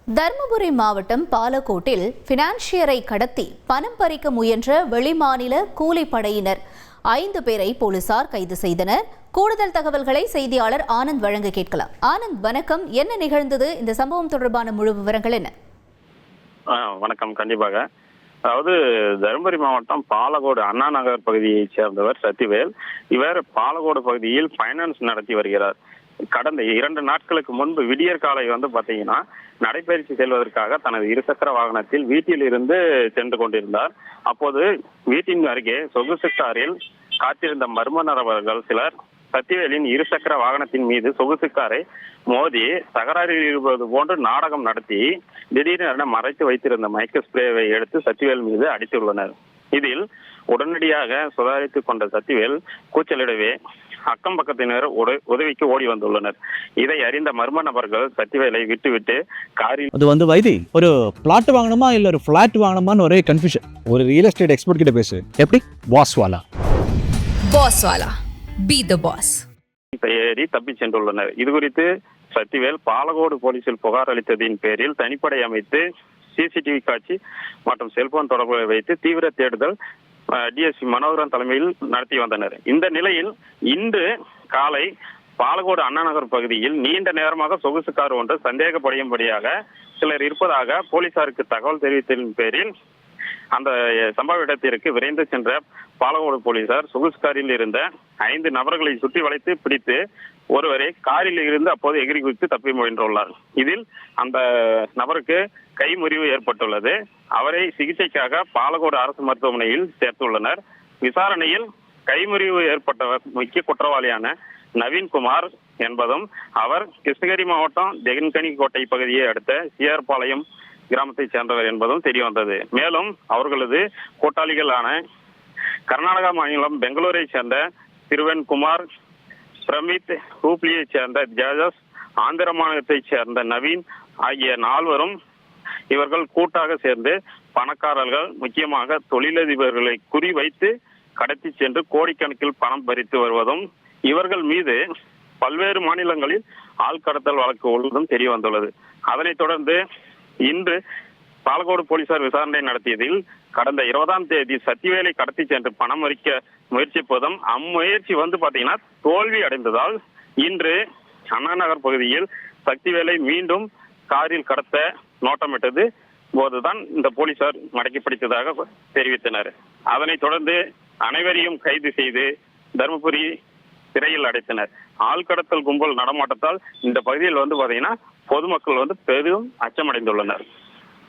தர்மபுரி மாவட்டம் பாலக்கோட்டில் பினான்சியரை கடத்தி பணம் பறிக்க முயன்ற வெளிமாநில கூலிப்படையினர் 5 பேரை போலீசார் கைது செய்தனர். கூடுதல் தகவல்களை செய்தியாளர் ஆனந்த் வழங்க கேட்கலாம். ஆனந்த், வணக்கம். என்ன நிகழ்ந்தது? இந்த சம்பவம் தொடர்பான முழு விவரங்கள் என்ன? வணக்கம். கண்டிப்பாக. அதாவது தருமபுரி மாவட்டம் பாலக்கோடு அண்ணா நகர் பகுதியைச் சேர்ந்தவர் சத்திவேல். இவர் பாலக்கோடு பகுதியில் பைனான்ஸ் நடத்தி வருகிறார். கடந்த 2 நாட்களுக்கு முன்பு விடியற் காலை பாத்தீங்கன்னா நடைபயிற்சி செல்வதற்காக தனது இருசக்கர வாகனத்தில் வீட்டில் இருந்து சென்று கொண்டிருந்தார். அப்போது வீட்டின் அருகே சொகுசு காரில் காத்திருந்த மர்ம நபர்கள் சிலர் சத்திவேலின் இருசக்கர வாகனத்தின் மீது சொகுசு காரை மோதி தகராறில் இருப்பது போன்று நாடகம் நடத்தி திடீரென மறைத்து வைத்திருந்த மயக்க ஸ்ப்ரேவை எடுத்து சத்திவேல் மீது அடித்துள்ளனர். இதில் உடனடியாக சுதாரித்துக் கொண்ட சத்திவேல் கூச்சலிடவே அக்கம் பக்கத்தினர் உதவிக்கு ஓடி வந்துள்ளனர். இதை அறிந்த மர்ம நபர்கள் சத்திவேலை விட்டுவிட்டு காரில் அது வைத்தி ஒரு பிளாட் வாங்கணுமா இல்ல ஒரு பிளாட் வாங்கணுமான்னு ஒரே கன்ஃபியூஷன். ஒரு ரியல் எஸ்டேட் எக்ஸ்பர்ட் கிட்ட பேசு. எப்படி? பாஸ்வாலா பி தி பாஸ் ஏறி தப்பி சென்றுள்ளனர். இது குறித்து சத்திவேல் பாலக்கோடு போலீசில் புகார் அளித்ததின் பேரில் தனிப்படை அமைத்து சிசிடிவி காட்சி மற்றும் செல்போன் தொடர்புகளை வைத்து தீவிர தேடுதல் டிஎஸ்பி மனோகரன் தலைமையில் நடத்தி வந்தனர். இந்த நிலையில் இன்று காலை பாலக்கோடு அண்ணா நகர் பகுதியில் நீண்ட நேரமாக சொகுசு கார் ஒன்று சந்தேகப்படும்படியாக சிலர் இருப்பதாக போலீசாருக்கு தகவல் தெரிவித்ததின் பேரில் அந்த சம்பவ இடத்திற்கு விரைந்து சென்ற பாலக்கோடு போலீசார் சொகுசு காரில் இருந்த 5 நபர்களை சுற்றி வளைத்து பிடித்து ஒருவரை காரில் இருந்து அப்போது எகிரி குதித்து தப்பி முயன்றுள்ளார். இதில் அந்த நபருக்கு கை முறிவு ஏற்பட்டுள்ளது. அவரை சிகிச்சைக்காக பாலக்கோடு அரசு மருத்துவமனையில் சேர்த்துள்ளனர். விசாரணையில் கைமுறிவு ஏற்பட்டவர் முக்கிய குற்றவாளியான நவீன்குமார் என்பதும் அவர் கிருஷ்ணகிரி மாவட்டம் தென்கனி கோட்டை பகுதியை அடுத்த சிஆர்பாளையம் கிராமத்தை சேர்ந்தவர் என்பதும் தெரிய வந்தது. மேலும் அவர்களது கூட்டாளிகளான கர்நாடகா மாநிலம் பெங்களூரை சேர்ந்த திருவன்குமார், பிரமித், ஹூப்ளியை சேர்ந்த ஜாஜஸ், ஆந்திர மாநிலத்தை சேர்ந்த நவீன் ஆகிய 4வரும் இவர்கள் கூட்டாக சேர்ந்து பணக்காரர்கள், முக்கியமாக தொழிலதிபர்களை குறிவைத்து கடத்தி சென்று கோடிக்கணக்கில் பணம் பறித்து வருவதும் இவர்கள் மீது பல்வேறு மாநிலங்களில் ஆள்கடத்தல் வழக்கு உள்ளதும் தெரிய வந்துள்ளது. அதனைத் தொடர்ந்து இன்று பாலக்கோடு போலீசார் விசாரணை நடத்தியதில் கடந்த 20ஆம் தேதி சத்திவேலை கடத்தி சென்று பணம் பறிக்க முயற்சிப்பதும் அம்முயற்சி பாத்தீங்கன்னா தோல்வி அடைந்ததால் இன்று அண்ணா நகர் பகுதியில் சத்திவேலை மீண்டும் காரில் கடத்த நோட்டமிட்டது போதுதான் இந்த போலீசார் மடக்கி பிடித்ததாக தெரிவித்தனர். அதனைத் தொடர்ந்து அனைவரையும் கைது செய்து தர்மபுரி சிறையில் அடைத்தனர். ஆள்கடத்தல் கும்பல் நடமாட்டத்தால் இந்த பகுதியில் பாத்தீங்கன்னா பொதுமக்கள் பெரும் அச்சமடைந்துள்ளனர்.